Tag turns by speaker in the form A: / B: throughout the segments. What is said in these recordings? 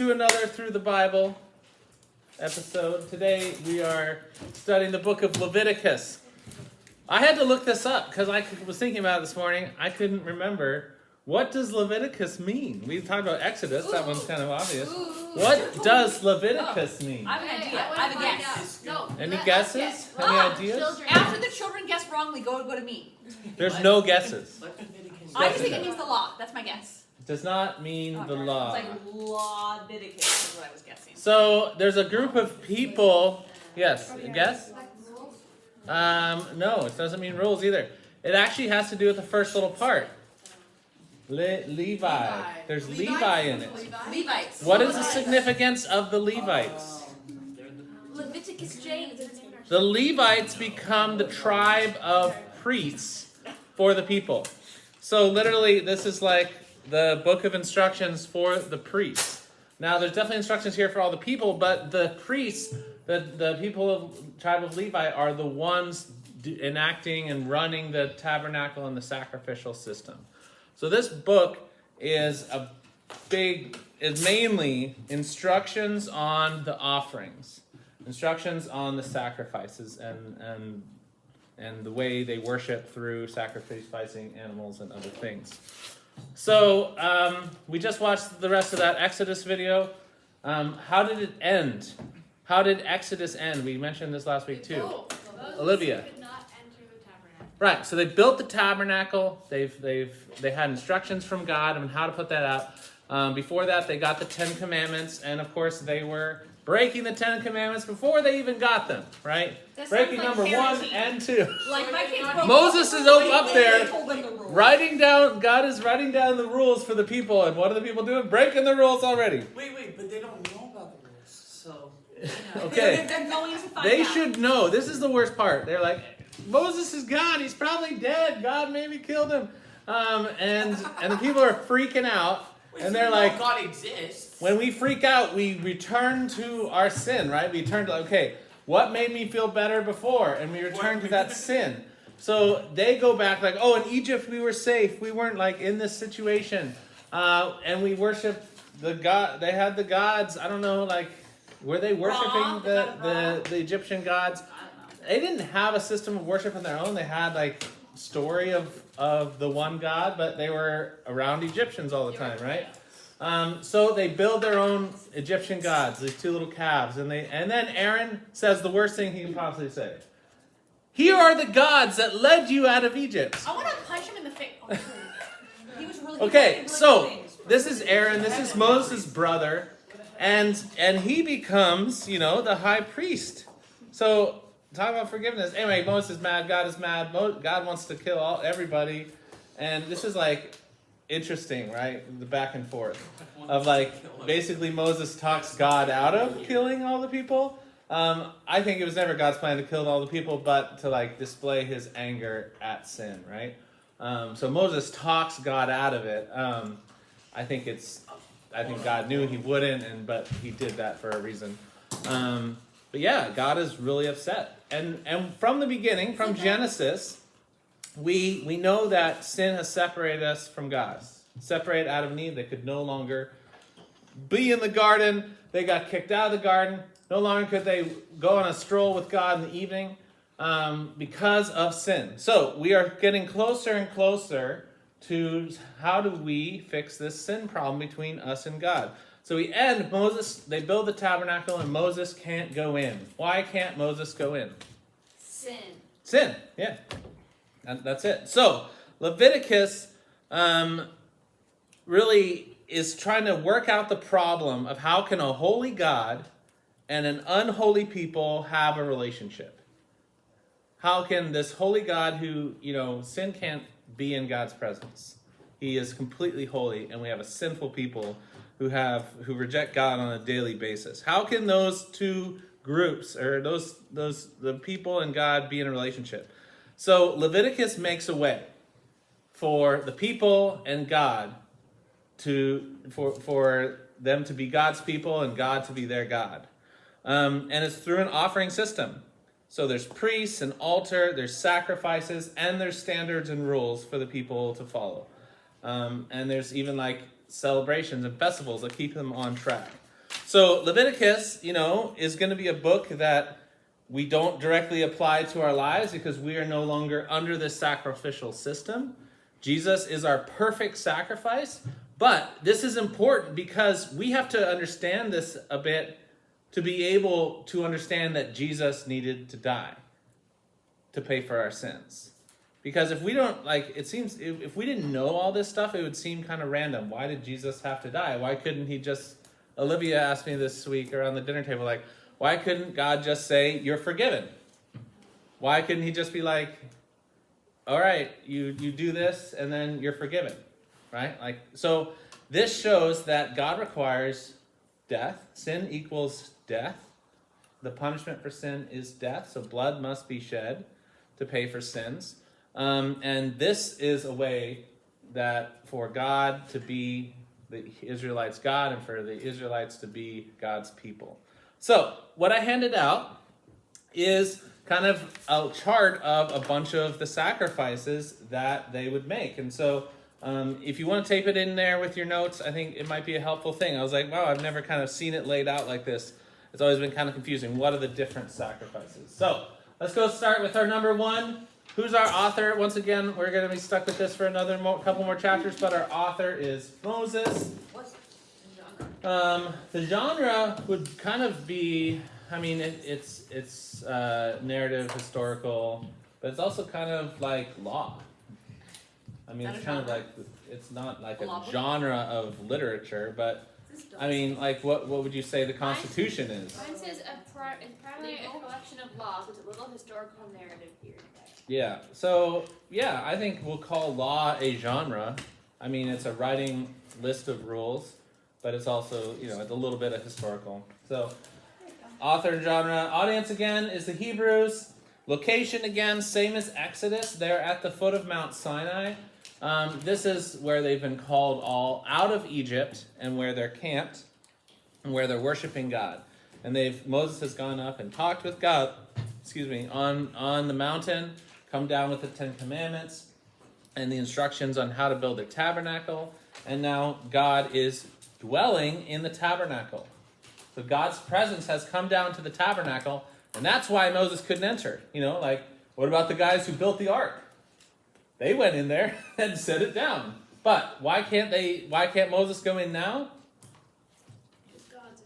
A: to another Through the Bible episode. Today we are studying the book of Leviticus. I had to look this up because I was thinking about it this morning. I couldn't remember. What does Leviticus mean? We talked about Exodus. That one's kind of obvious. What does Leviticus mean?
B: I have an idea. I have a guess.
C: No.
A: Any guesses? Any ideas?
B: After the children guess wrongly, go to me.
A: There's no guesses.
B: I just think it means the law. That's my guess.
A: Does not mean the law.
B: It's like Leviticus is what I was guessing.
A: So there's a group of people. Yes, guess? No, it doesn't mean rules either. It actually has to do with the first little part. Levi. There's Levi in it.
B: Levites.
A: What is the significance of the Levites?
C: Leviticus James.
A: The Levites become the tribe of priests for the people. So literally, this is like the book of instructions for the priests. Now, there's definitely instructions here for all the people, but the priests, the people of the tribe of Levi, are the ones enacting and running the tabernacle and the sacrificial system. So this book is mainly instructions on the offerings, instructions on the sacrifices, and the way they worship through sacrificing animals and other things. So we just watched the rest of that Exodus video. How did it end? How did Exodus end? We mentioned this last week too. Olivia. Right, so they built the tabernacle. They had instructions from God on how to put that out. Before that, they got the 10 Commandments, and of course, they were breaking the 10 Commandments before they even got them. Right, breaking
B: like
A: number
B: heresy.
A: 1 and 2.
B: Like my kids broke
A: Moses is up there
B: told them the rules.
A: writing down. God is writing down the rules for the people, and what are the people doing? Breaking the rules already.
D: Wait, but they don't know about the rules, so.
A: Okay,
B: They're going to find
A: they
B: out.
A: should know. This is the worst part. They're like, Moses is gone. He's probably dead. God maybe killed him. And the people are freaking out. And they're like,
D: God exists.
A: when we freak out, we return to our sin, right? We turn to, okay, what made me feel better before? And we return to that sin. So they go back like, oh, in Egypt we were safe. We weren't like in this situation. And we worshiped the God. They had the gods. I don't know, like, were they worshiping the Egyptian gods? They didn't have a system of worship of their own. They had like story of the one God, but they were around Egyptians all the time, right? So they build their own Egyptian gods, these two little calves, and then Aaron says the worst thing he can possibly say. Here are the gods that led you out of Egypt.
B: I want to punch him in the face. He was really
A: Okay,
B: really
A: so
B: things.
A: this is Aaron. This is Moses' brother, and he becomes, the high priest. So talk about forgiveness. Anyway, Moses is mad. God is mad. God wants to kill everybody. And this is like interesting, right? The back and forth of like basically Moses talks God out of killing all the people. I think it was never God's plan to kill all the people, but to like display his anger at sin, right? So Moses talks God out of it. I think God knew he wouldn't, but he did that for a reason. But yeah, God is really upset. And from the beginning, from Genesis, we know that sin has separated us from God. Separated Adam and Eve, they could no longer be in the garden. They got kicked out of the garden. No longer could they go on a stroll with God in the evening because of sin. So we are getting closer and closer to how do we fix this sin problem between us and God. So we end, they build the tabernacle and Moses can't go in. Why can't Moses go in? Sin, yeah. And that's it. So Leviticus really is trying to work out the problem of how can a holy God and an unholy people have a relationship? How can this holy God who, sin can't be in God's presence. He is completely holy, and we have a sinful people who reject God on a daily basis. How can those two groups, or the people and God, be in a relationship? So Leviticus makes a way for the people and God for them to be God's people and God to be their God. And it's through an offering system. So there's priests, an altar, there's sacrifices, and there's standards and rules for the people to follow. And there's even like celebrations and festivals that keep them on track. So Leviticus, is going to be a book that we don't directly apply to our lives because we are no longer under this sacrificial system. Jesus is our perfect sacrifice. But this is important because we have to understand this a bit to be able to understand that Jesus needed to die to pay for our sins. Because if we don't, it seems, if we didn't know all this stuff, it would seem kind of random. Why did Jesus have to die? Why couldn't he just, Olivia asked me this week around the dinner table, why couldn't God just say, you're forgiven? Why couldn't he just be like, all right, you do this and then you're forgiven, right? So this shows that God requires death. Sin equals death. The punishment for sin is death, so blood must be shed to pay for sins. And this is a way that for God to be the Israelites' God and for the Israelites to be God's people. So what I handed out is kind of a chart of a bunch of the sacrifices that they would make. And so if you want to tape it in there with your notes, I think it might be a helpful thing. I was like, wow, I've never kind of seen it laid out like this. It's always been kind of confusing. What are the different sacrifices? So let's go start with our number one. Who's our author? Once again, we're going to be stuck with this for another couple more chapters, but our author is Moses.
C: What's the genre?
A: The genre would kind of be, it's narrative, historical, but it's also kind of like law.
B: Not
A: It's
B: a
A: kind of
B: genre?
A: like, it's not like
B: A law
A: a
B: book?
A: genre of literature, but what would you say the Constitution is?
C: Mine says it's primarily a collection of laws with a little historical narrative here and there.
A: Yeah, so, I think we'll call law a genre. It's a writing list of rules, but it's also, it's a little bit of historical. So, author and genre. Audience again is the Hebrews. Location again, same as Exodus. They're at the foot of Mount Sinai. This is where they've been called all out of Egypt and where they're camped and where they're worshiping God. And Moses has gone up and talked with God, on the mountain, come down with the Ten Commandments and the instructions on how to build a tabernacle. And now God is dwelling in the tabernacle. So God's presence has come down to the tabernacle, and that's why Moses couldn't enter. What about the guys who built the ark? They went in there and set it down. But why can't Moses go in now?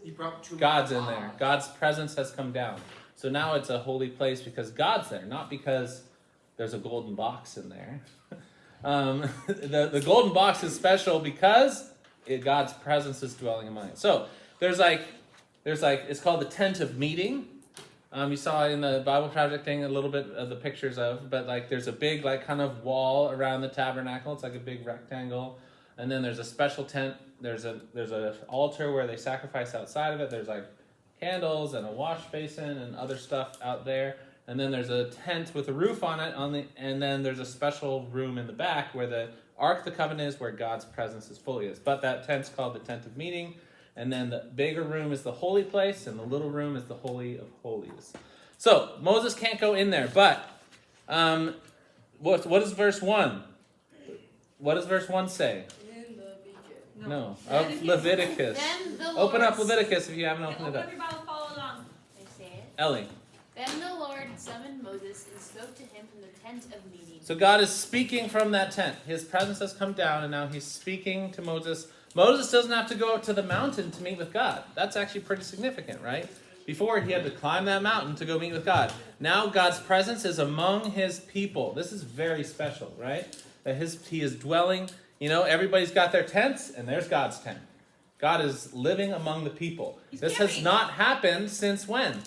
D: He brought too much
A: God's in
D: law.
A: there. God's presence has come down. So now it's a holy place because God's there, not because there's a golden box in there. The golden box is special because God's presence is dwelling among it. So there's it's called the tent of meeting. You saw in the Bible Project thing a little bit of the pictures of, but there's a big kind of wall around the tabernacle. It's like a big rectangle, and then there's a special tent. There's an altar where they sacrifice outside of it. There's candles and a wash basin and other stuff out there. And then there's a tent with a roof on it, and then there's a special room in the back where the Ark of the Covenant is, where God's presence is fully is. But that tent's called the tent of meeting. And then the bigger room is the holy place, and the little room is the holy of holies. So Moses can't go in there, but what is verse 1? What does verse 1 say? No, of Leviticus.
C: Then the
A: Open up
C: Lord-
A: Leviticus if you haven't opened it
B: Open
A: up.
B: up your Bible, follow along.
C: I say it.
A: Ellie.
C: Then the Lord summoned Moses and spoke to him from the tent of meeting.
A: So God is speaking from that tent. His presence has come down, and now he's speaking to Moses. Moses doesn't have to go up to the mountain to meet with God. That's actually pretty significant, right? Before, he had to climb that mountain to go meet with God. Now God's presence is among his people. This is very special, right? That he is dwelling. Everybody's got their tents, and there's God's tent. God is living among the people. This has
B: camping.
A: not happened since when?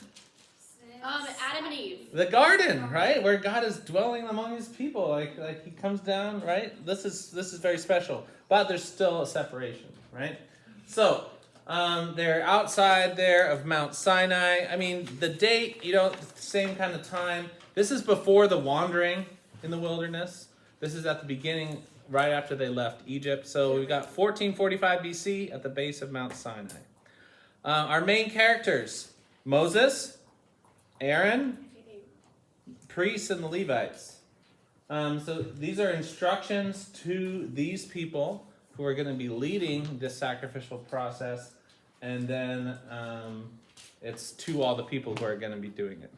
C: Adam and Eve.
A: The garden, right? Where God is dwelling among his people. Like he comes down, right? This is very special. But there's still a separation, right? So, they're outside there of Mount Sinai. The date, same kind of time. This is before the wandering in the wilderness. This is at the beginning, right after they left Egypt. So we've got 1445 BC at the base of Mount Sinai. Our main characters, Moses, Aaron, priests, and the Levites. So these are instructions to these people who are going to be leading this sacrificial process. and then it's to all the people who are going to be doing it.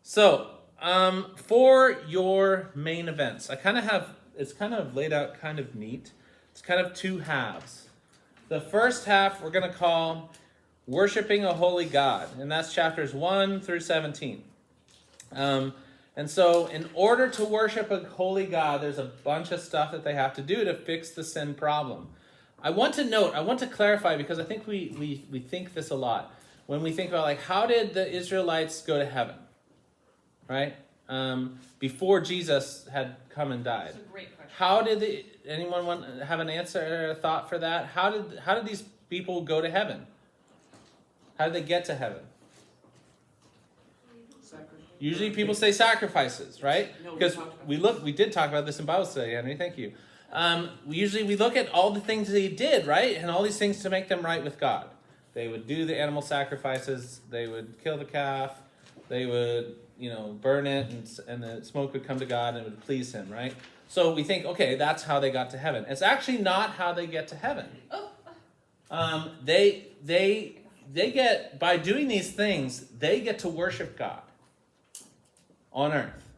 A: So for your main events, I kind of have, it's kind of laid out kind of neat. It's kind of two halves. The first half we're going to call Worshiping a Holy God, and that's chapters 1 through 17. And so in order to worship a holy God, there's a bunch of stuff that they have to do to fix the sin problem. I want to clarify, because I think we think this a lot. When we think about, like, how did the Israelites go to heaven? Right? Before Jesus had come and died.
B: That's a great question.
A: How did anyone have an answer or a thought for that? How did these people go to heaven? How did they get to heaven? Usually people say sacrifices, right?
D: No,
A: Because we did talk about this in Bible study, Henry, thank you. We look at all the things they did, right? And all these things to make them right with God. They would do the animal sacrifices, they would kill the calf, they would, burn it, and the smoke would come to God and it would please him, right? So we think, okay, that's how they got to heaven. It's actually not how they get to heaven. They get, by doing these things, they get to worship God on earth.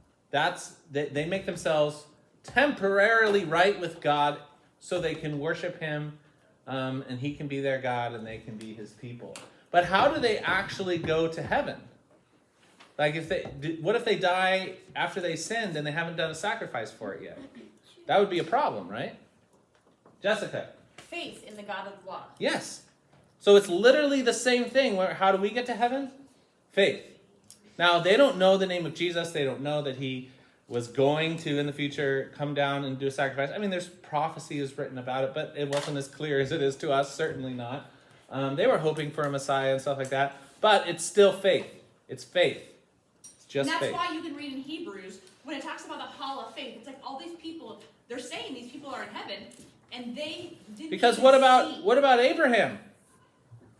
A: They make themselves temporarily right with God so they can worship him, and he can be their God and they can be his people. But how do they actually go to heaven? Like, what if they die after they sinned and they haven't done a sacrifice for it yet? That would be a problem, right? Jessica?
B: Faith in the God of law.
A: Yes. So it's literally the same thing. How do we get to heaven? Faith. Now, they don't know the name of Jesus. They don't know that he was going to, in the future, come down and do a sacrifice. I mean, there's prophecy is written about it, but it wasn't as clear as it is to us. Certainly not. They were hoping for a Messiah and stuff like that. But it's still faith. It's faith. It's just
B: and that's
A: faith.
B: why you can read in Hebrews, when it talks about the hall of faith, it's like all these people, they're saying these people are in heaven, and they didn't
A: Because
B: even
A: what
B: see.
A: about Abraham?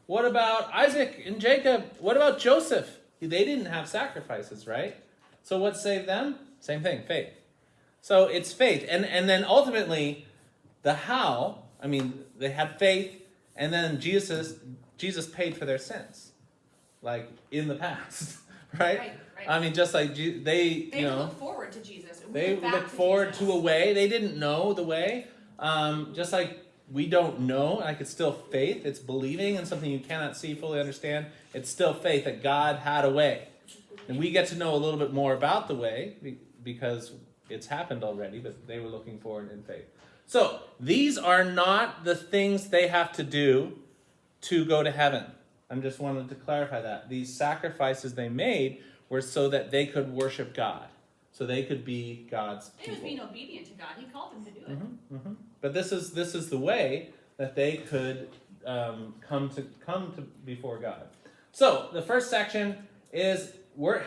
A: What about Isaac and Jacob? What about Joseph? They didn't have sacrifices, right? So what saved them? Same thing, faith. So it's faith. And then ultimately, the how, I mean, they had faith, and then Jesus paid for their sins. Like, in the past, right?
B: Right.
A: I mean, just like
B: They look forward to Jesus. And we
A: they
B: look back
A: looked forward
B: Jesus.
A: to a way. They didn't know the way. Just like we don't know, like it's still faith. It's believing in something you cannot see, fully understand. It's still faith that God had a way. And we get to know a little bit more about the way because it's happened already, but they were looking forward in faith. So these are not the things they have to do to go to heaven. I just wanted to clarify that. These sacrifices they made were so that they could worship God. So they could be God's
B: It was
A: people.
B: being obedient to God. He called them to do it.
A: But this is the way that they could come to before God. So the first section is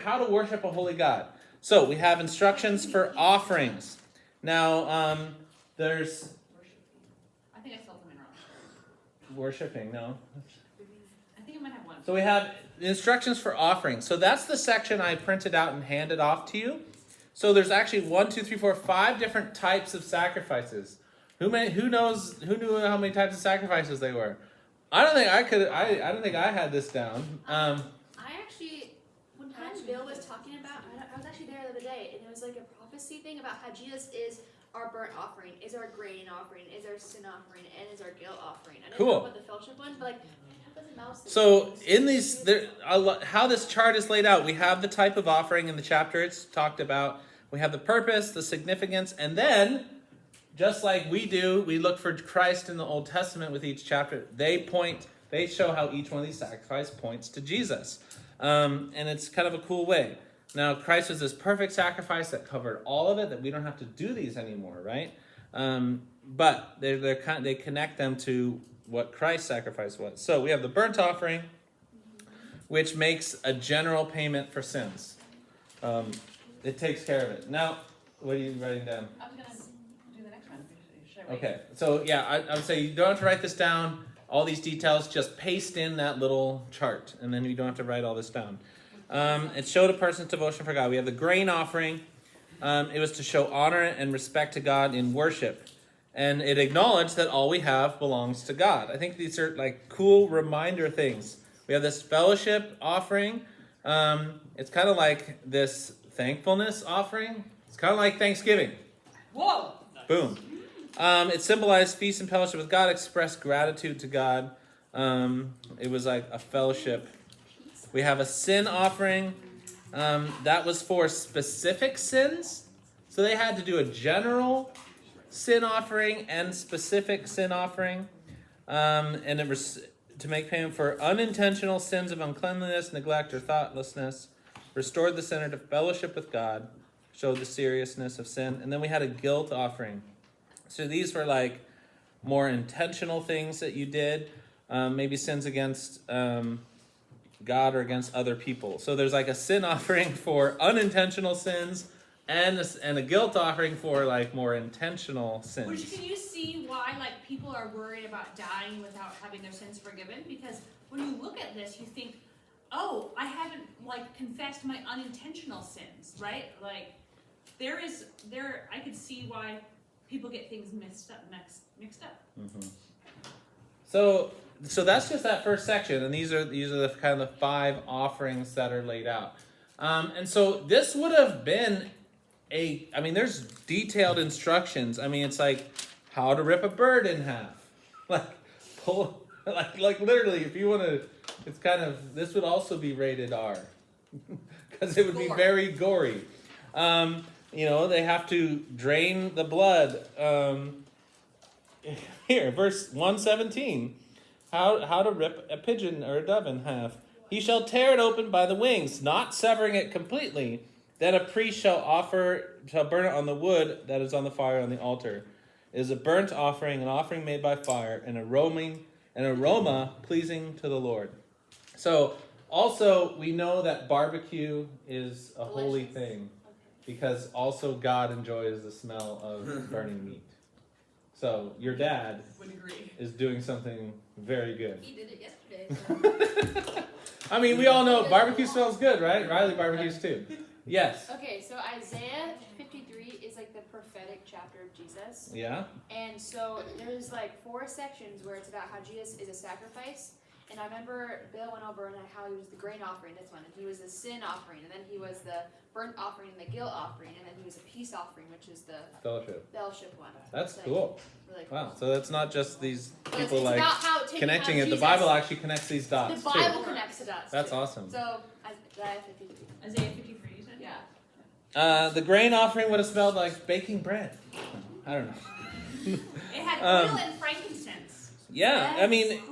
A: how to worship a holy God. So we have instructions for offerings. Now there's
B: I think I spelled something wrong.
A: worshiping. No.
B: I think I might have one.
A: So we have the instructions for offerings. So that's the section I printed out and handed off to you. So there's actually 5 different types of sacrifices. Who knew how many types of sacrifices they were? I don't think I had this down.
C: I actually, when Bill was talking about, I was actually there the other day, and it was like a prophecy thing about how Jesus is our burnt offering, is our grain offering, is our sin offering, and is our guilt offering. I didn't
A: Cool.
C: know about the fellowship one, but like, how does it mouse?
A: So in these, how this chart is laid out, we have the type of offering in the chapter it's talked about. We have the purpose, the significance, and then, just like we do, we look for Christ in the Old Testament with each chapter. They show how each one of these sacrifices points to Jesus. And it's kind of a cool way. Now, Christ was this perfect sacrifice that covered all of it, that we don't have to do these anymore, right? But they connect them to what Christ's sacrifice was. So we have the burnt offering, which makes a general payment for sins. It takes care of it. Now, what are you writing down?
B: I was going to do the next one. Should I wait?
A: Okay, so yeah, I would say you don't have to write this down, all these details, just paste in that little chart, and then you don't have to write all this down. It showed a person's devotion for God. We have the grain offering. It was to show honor and respect to God in worship. And it acknowledged that all we have belongs to God. I think these are like cool reminder things. We have this fellowship offering. It's kind of like this thankfulness offering. It's kind of like Thanksgiving.
B: Whoa!
A: Boom. It symbolized feast and fellowship with God, expressed gratitude to God. It was like a fellowship. We have a sin offering. That was for specific sins. So they had to do a general sin offering and specific sin offering. And it was to make payment for unintentional sins of uncleanliness, neglect, or thoughtlessness. Restored the sinner to fellowship with God. Showed the seriousness of sin. And then we had a guilt offering. So these were like more intentional things that you did. Maybe sins against God or against other people. So there's like a sin offering for unintentional sins and a guilt offering for like more intentional sins.
B: Which, can you see why like people are worried about dying without having their sins forgiven? Because when you look at this, you think, oh, I haven't like confessed my unintentional sins, right? Like I could see why people get things mixed up.
A: Mm-hmm. So that's just that first section, and these are the kind of the 5 offerings that are laid out. And so this would have been there's detailed instructions. I mean, it's like how to rip a bird in half, like pull, like literally. If you want to, it's kind of, this would also be rated R, because it would be very gory. They have to drain the blood. Here, verse 117. How to rip a pigeon or a dove in half. He shall tear it open by the wings, not severing it completely. Then a priest shall burn it on the wood that is on the fire on the altar. It is a burnt offering, an offering made by fire, an aroma pleasing to the Lord. So also we know that barbecue is a holy thing, because also God enjoys the smell of burning meat. So your dad
B: Would agree.
A: is doing something very good.
C: He did it yesterday. So.
A: I mean, we all know barbecue smells good, right? Riley barbecues too. Yes.
C: Okay, so Isaiah 53 is like the prophetic chapter of Jesus.
A: Yeah.
C: And so there's like 4 sections where it's about how Jesus is a sacrifice. And I remember Bill went over and how he was the grain offering, this one, and he was the sin offering, and then he was the burnt offering and the guilt offering, and then he was a peace offering, which is the fellowship one.
A: That's
C: like,
A: cool.
C: Really cool.
A: Wow. So that's not just these
C: But
A: people
C: it's
A: like
C: about how
A: connecting
C: how
A: it. The
C: Jesus-
A: Bible actually connects these dots
C: The Bible
A: too.
C: connects the dots.
A: That's
C: too.
A: awesome.
C: So Isaiah 53.
B: Isaiah 53, you said?
C: Yeah.
A: The grain offering would have smelled like baking bread. I don't know.
B: It had oil and frankincense.
A: Yeah. I mean,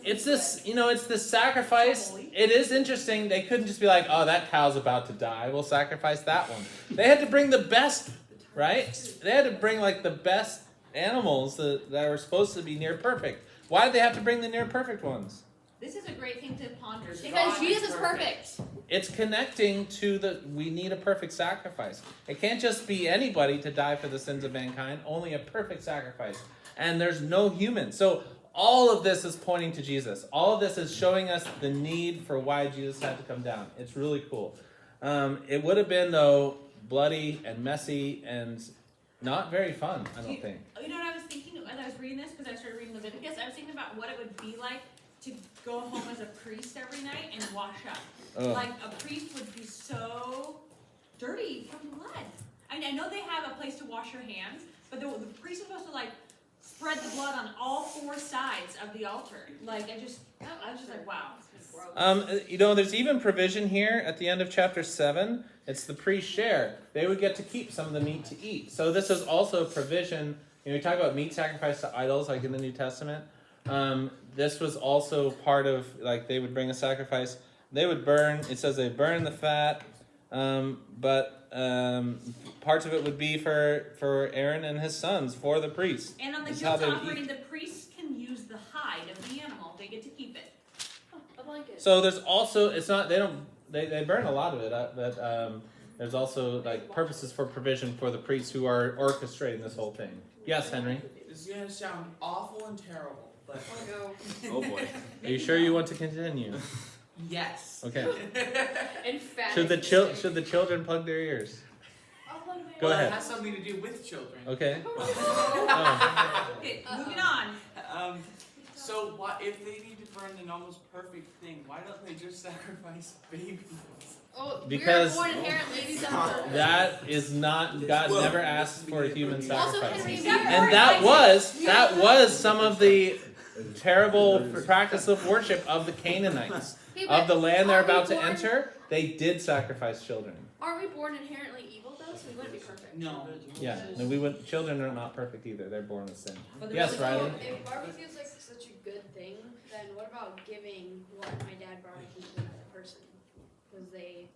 A: it's this sacrifice. It is interesting. They couldn't just be like, oh, that cow's about to die. We'll sacrifice that one. They had to bring the best, right? They had to bring like the best animals that were supposed to be near perfect. Why did they have to bring the near perfect ones?
B: This is a great thing to ponder.
C: Because Jesus is perfect.
A: It's connecting to we need a perfect sacrifice. It can't just be anybody to die for the sins of mankind, only a perfect sacrifice. And there's no human. So all of this is pointing to Jesus. All of this is showing us the need for why Jesus had to come down. It's really cool. It would have been, though, bloody and messy and not very fun, I don't think.
B: You know what I was thinking as I was reading this, because I started reading Leviticus? I was thinking about what it would be like to go home as a priest every night and wash up.
A: Ugh.
B: Like, a priest would be so dirty from blood. I mean, I know they have a place to wash your hands, but the priest is supposed to, like, spread the blood on all 4 sides of the altar. Like, I was just like, wow.
A: There's even provision here at the end of chapter 7. It's the priest's share. They would get to keep some of the meat to eat. So this is also provision. We talk about meat sacrifice to idols, like in the New Testament. This was also part of, like, they would bring a sacrifice. They would burn. It says they burn the fat, but parts of it would be for Aaron and his sons, for the priest.
B: And on the guilt offering, the priests can use the hide of the animal. They get to keep it.
C: A blanket.
A: So there's also, they burn a lot of it, but there's also like purposes for provision for the priests who are orchestrating this whole thing. Yes, Henry?
D: This is going to sound awful and terrible, but...
C: Oh no.
E: Oh boy.
A: Are you sure you want to continue?
D: Yes.
A: Okay.
C: In fact.
A: Should the children plug their ears?
C: Oh,
A: Go
D: Well,
A: ahead.
D: it has something to do with children.
A: Okay. Oh.
B: Okay, moving on.
D: So why, if they need to burn an almost perfect thing, why don't they just sacrifice babies?
C: Oh,
A: Because
C: we were born inherently sinful.
A: That is not, God never asked for a human
C: Also,
A: sacrifice.
C: Henry,
A: And that was some of the terrible practice of worship of the Canaanites. Of the land they're about to enter, they did sacrifice children.
C: Aren't we born inherently evil though? So we wouldn't be perfect.
D: No.
A: Yeah, no, we wouldn't. Children are not perfect either. They're born with sin.
B: But the
A: Yes,
B: really-
A: Riley.
E: If barbecue is like such a good thing, then what about giving what my dad barbecued to another person? Because they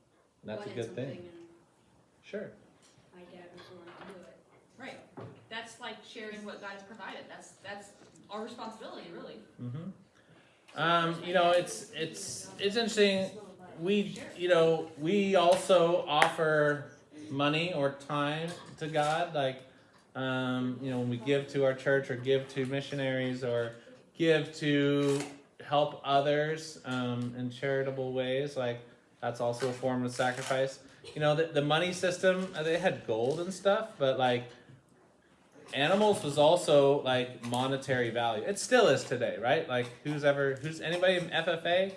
A: That's a
E: wanted
A: good
E: something
A: thing.
E: and
A: Sure.
E: my dad was willing to do it.
B: Right. That's like sharing what God has provided. That's our responsibility, really.
A: Mm-hmm. You know, it's interesting. We also offer money or time to God, like when we give to our church or give to missionaries or give to help others in charitable ways, like that's also a form of sacrifice. The money system, they had gold and stuff, but like animals was also like monetary value. It still is today, right? Like who's anybody in FFA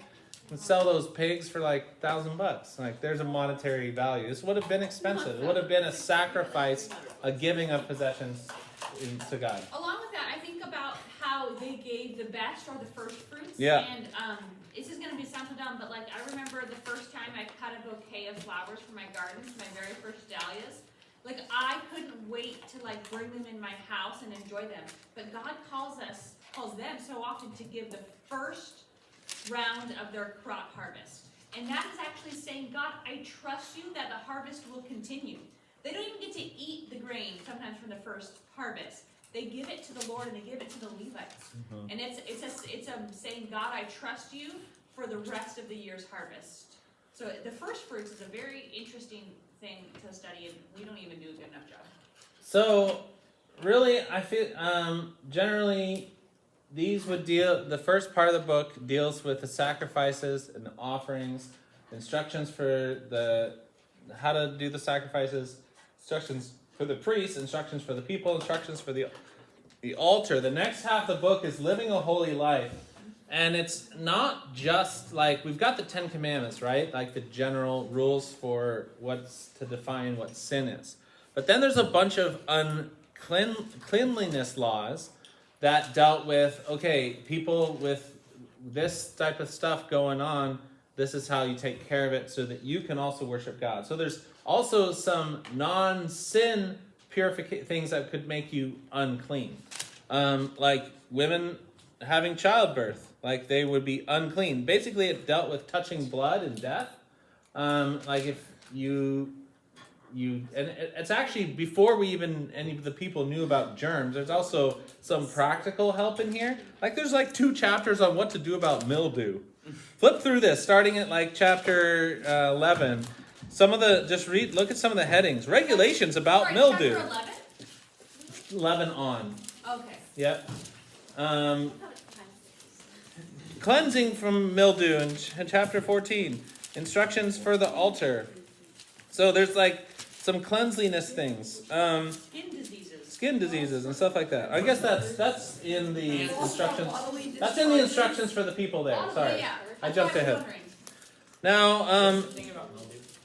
A: can sell those pigs for like $1,000. Like there's a monetary value. This would have been expensive. It would have been a sacrifice, a giving of possessions to God.
B: Along with that, I think about how they gave the best or the first fruits.
A: Yeah.
B: And this is going to be sound so dumb, but like I remember the first time I cut a bouquet of flowers for my gardens, my very first dahlias. Like I couldn't wait to like bring them in my house and enjoy them. But God calls them so often to give the first round of their crop harvest. And that is actually saying, God, I trust you that the harvest will continue. They don't even get to eat the grain sometimes from the first harvest. They give it to the Lord and they give it to the Levites.
A: Mm-hmm.
B: And it's saying, God, I trust you for the rest of the year's harvest. So the first fruits is a very interesting thing to study, and we don't even do a good enough job.
A: So, really, I feel generally these would the first part of the book deals with the sacrifices and the offerings, instructions for how to do the sacrifices, instructions for the priests, instructions for the people, instructions for the altar. The next half of the book is living a holy life. And it's not just like, we've got the 10 Commandments, right? Like the general rules for what's to define what sin is. But then there's a bunch of cleanliness laws that dealt with, okay, people with this type of stuff going on, this is how you take care of it so that you can also worship God. So there's also some non-sin purification things that could make you unclean. Like women having childbirth. Like they would be unclean. Basically, it dealt with touching blood and death. Like if it's actually before any of the people knew about germs. There's also some practical help in here. Like there's like 2 chapters on what to do about mildew. Flip through this, starting at like chapter 11. Look at some of the headings. Regulations about
B: Sorry,
A: mildew.
B: Chapter 11?
A: 11 on.
B: Okay.
A: Yep. Cleansing from mildew in chapter 14. Instructions for the altar. So there's like some cleanliness things. Skin diseases and stuff like that. I guess that's in the instructions. That's in the instructions for the people there. Sorry.
B: Yeah,
A: I
B: that's
A: jumped
B: what I was
A: ahead.
B: wondering.
A: Now,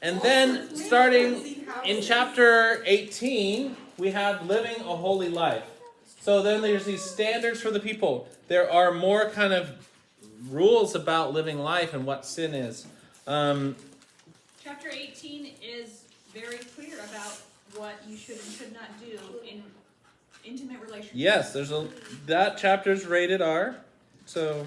A: and then starting in chapter 18, we have living a holy life. So then there's these standards for the people. There are more kind of rules about living life and what sin is.
B: Chapter 18 is very clear about what you should and should not do in intimate relationships.
A: Yes, that chapter's rated R. So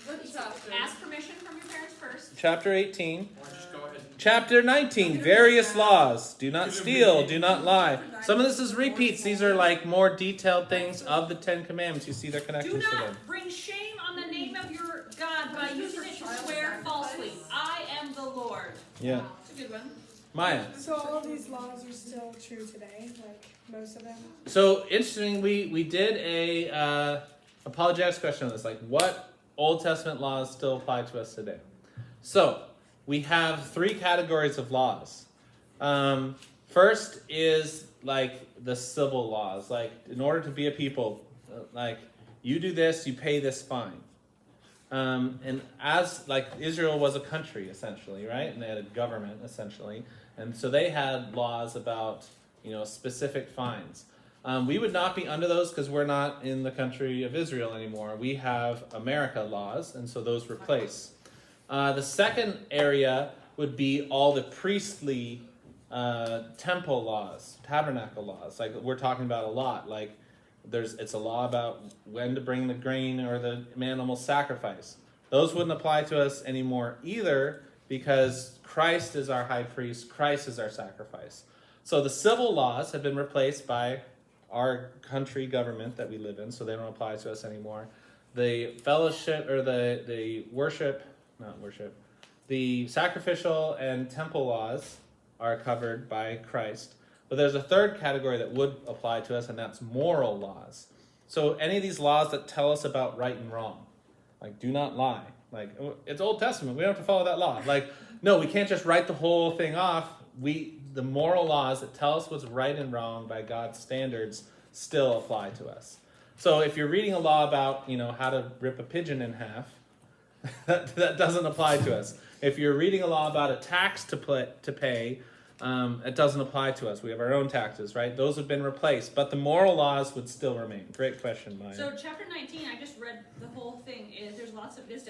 B: Ask permission from your parents first.
A: chapter 18.
D: Or just go ahead and
A: Chapter 19, various laws. Do not steal, do not lie. Some of this is repeats. These are like more detailed things of the 10 Commandments. You see their
B: Do
A: connections to them.
B: not bring shame on the name of your God by using it to swear falsely. I am the Lord.
A: Yeah.
B: It's a good one.
A: Maya.
F: So all these laws are still true today, like most of them?
A: So interesting, we did a apologetics question on this, like what Old Testament laws still apply to us today. So we have 3 categories of laws. First is like the civil laws. Like in order to be a people, like you do this, you pay this fine. And as like Israel was a country essentially, right? And they had a government essentially, and so they had laws about specific fines. We would not be under those because we're not in the country of Israel anymore. We have America laws, and so those replace. The second area would be all the priestly temple laws, tabernacle laws. Like we're talking about a lot. Like it's a law about when to bring the grain or the animal sacrifice. Those wouldn't apply to us anymore either because Christ is our high priest. Christ is our sacrifice. So the civil laws have been replaced by our country government that we live in, so they don't apply to us anymore. The fellowship or the the sacrificial and temple laws are covered by Christ. But there's a third category that would apply to us, and that's moral laws. So any of these laws that tell us about right and wrong, like do not lie. Like it's Old Testament, we don't have to follow that law. Like no, we can't just write the whole thing off. The moral laws that tell us what's right and wrong by God's standards still apply to us. So if you're reading a law about how to rip a pigeon in half, that doesn't apply to us. If you're reading a law about a tax to pay, it doesn't apply to us. We have our own taxes, right? Those have been replaced, but the moral laws would still remain. Great question, Maya.
B: So chapter 19, I just read the whole thing. There's lots of this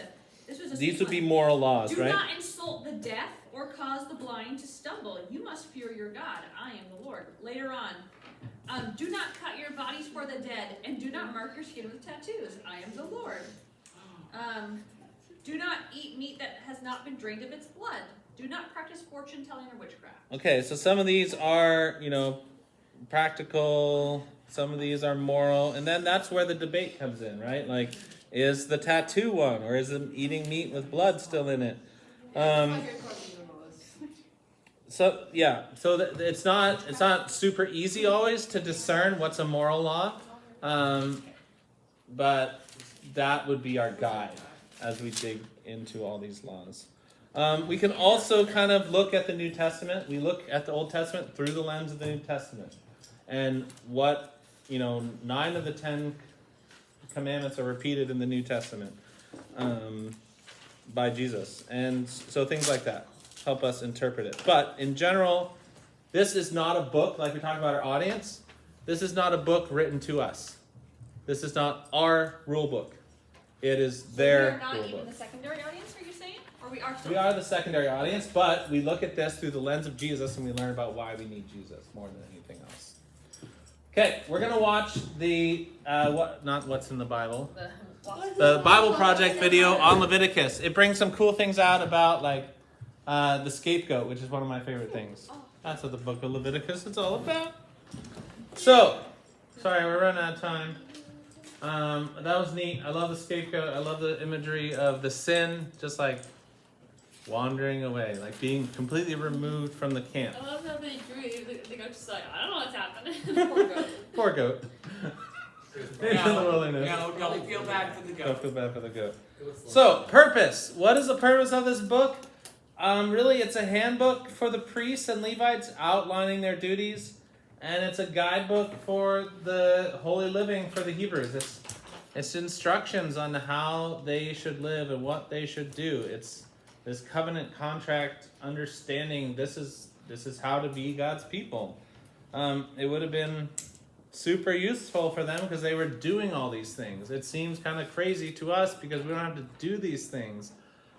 B: was a
A: These would be
B: one.
A: moral laws,
B: Do
A: right?
B: not insult the deaf or cause the blind to stumble. You must fear your God. I am the Lord. Later on, do not cut your bodies for the dead, and do not mark your skin with tattoos. I am the Lord. Do not eat meat that has not been drained of its blood. Do not practice fortune telling or witchcraft. Okay, so some of these are, practical. Some of these are moral, and then that's where the debate comes in, right? Like, is the tattoo one, or is the eating meat with blood still in it? So it's not super easy always to discern what's a moral law, but that would be our guide as we dig into all these laws. We can also kind of look at the New Testament. We look at the Old Testament through the lens of the New Testament, and what 9 of the 10 commandments are repeated in the New Testament by Jesus, and so things like that help us interpret it. But in general, this is not a book like we talk about our audience. This is not a book written to us. This is not our rule book. It is their We're not
A: rule
B: even
A: book.
B: the secondary audience, are you saying? Or we are still?
A: We are the secondary audience, but we look at this through the lens of Jesus, and we learn about why we need Jesus more than anything else. Okay, we're gonna watch the what's in the Bible, the Bible Project video on Leviticus. It brings some cool things out about the scapegoat, which is one of my favorite things. That's what the book of Leviticus is all about. So, sorry, we're running out of time. That was neat. I love the scapegoat. I love the imagery of the sin, just like wandering away, like being completely removed from the camp.
B: I love how they drew it. The goat's just like, I don't know what's happening. Poor goat.
A: Poor goat. Into the wilderness.
D: Don't feel bad for the goat.
A: Don't feel bad for the goat. So, purpose. What is the purpose of this book? Really, it's a handbook for the priests and Levites outlining their duties. And it's a guidebook for the holy living for the Hebrews. It's instructions on how they should live and what they should do. It's this covenant contract understanding. This is how to be God's people. It would have been super useful for them because they were doing all these things. It seems kind of crazy to us because we don't have to do these things.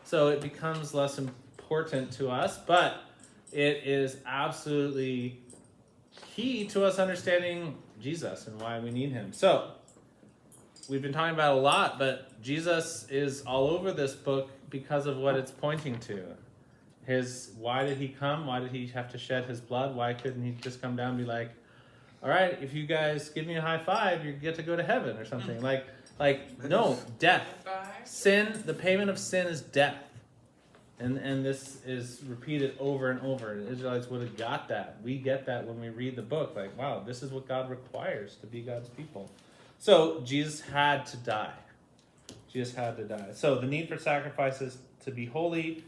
A: So it becomes less important to us, but it is absolutely key to us understanding Jesus and why we need him. So, we've been talking about it a lot, but Jesus is all over this book because of what it's pointing to. Why did he come? Why did he have to shed his blood? Why couldn't he just come down and be like, all right, if you guys give me a high five, you get to go to heaven or something. No, death. Sin, the payment of sin is death. And this is repeated over and over. The Israelites would have got that. We get that when we read the book. Like, wow, this is what God requires to be God's people. So, Jesus had to die. Jesus had to die. So, the need for sacrifices to be holy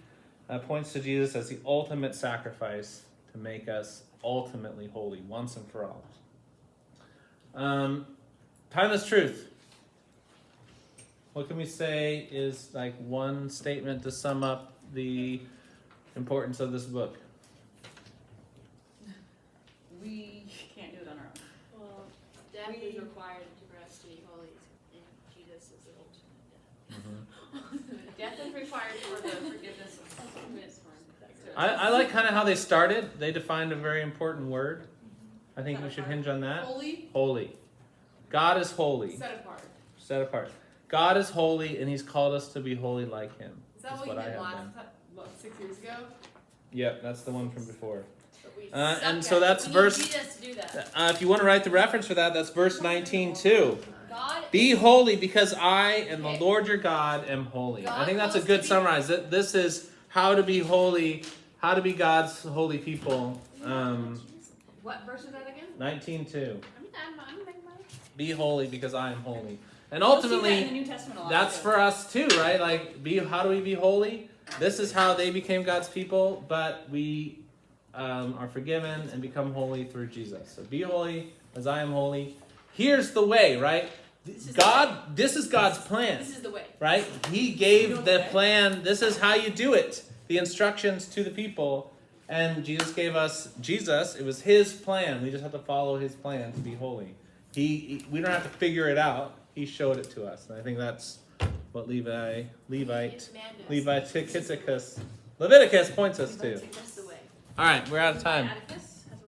A: points to Jesus as the ultimate sacrifice to make us ultimately holy once and for all. Timeless truth. What can we say is like one statement to sum up the importance of this book?
G: We can't do it on our own.
C: Well, death is required for us to be holy, and Jesus is the ultimate death.
G: Death is required for the forgiveness of sins.
A: I like kind of how they started. They defined a very important word. I think we should hinge on that.
G: Holy,
A: Holy. God is holy.
G: set apart.
A: Set apart. God is holy, and He's called us to be holy like Him.
G: Is that
A: That's
G: what you
A: what I
G: did
A: have
G: last
A: done.
G: time, what, 6 years ago?
A: Yep, that's the one from before.
C: But we
A: And
C: suck
A: so
C: at it.
A: that's
C: We
A: verse.
C: need Jesus to do that.
A: If you want to write the reference for that, that's verse 19 too.
C: God
A: Be holy because I and the Lord your God am holy. I think that's a good summarize. This is how to be holy, how to be God's holy people.
G: What verse is that again?
A: 19:2.
C: I'm making my
A: Be holy because I am holy. And
G: You'll see that in
A: ultimately,
G: the New Testament a lot,
A: that's
G: too.
A: for us too, right? Like, how do we be holy? This is how they became God's people, but we are forgiven and become holy through Jesus. So be holy as I am holy. Here's the way, right? This is God's plan,
C: This is the way.
A: right? He gave the plan. This is how you do it. The instructions to the people. And Jesus gave us Jesus. It was His plan. We just have to follow His plan to be holy. We don't have to figure it out. He showed it to us. And I think that's what Leviticus points us to.
C: That's the way.
A: All right, we're out of time.
G: Leviticus?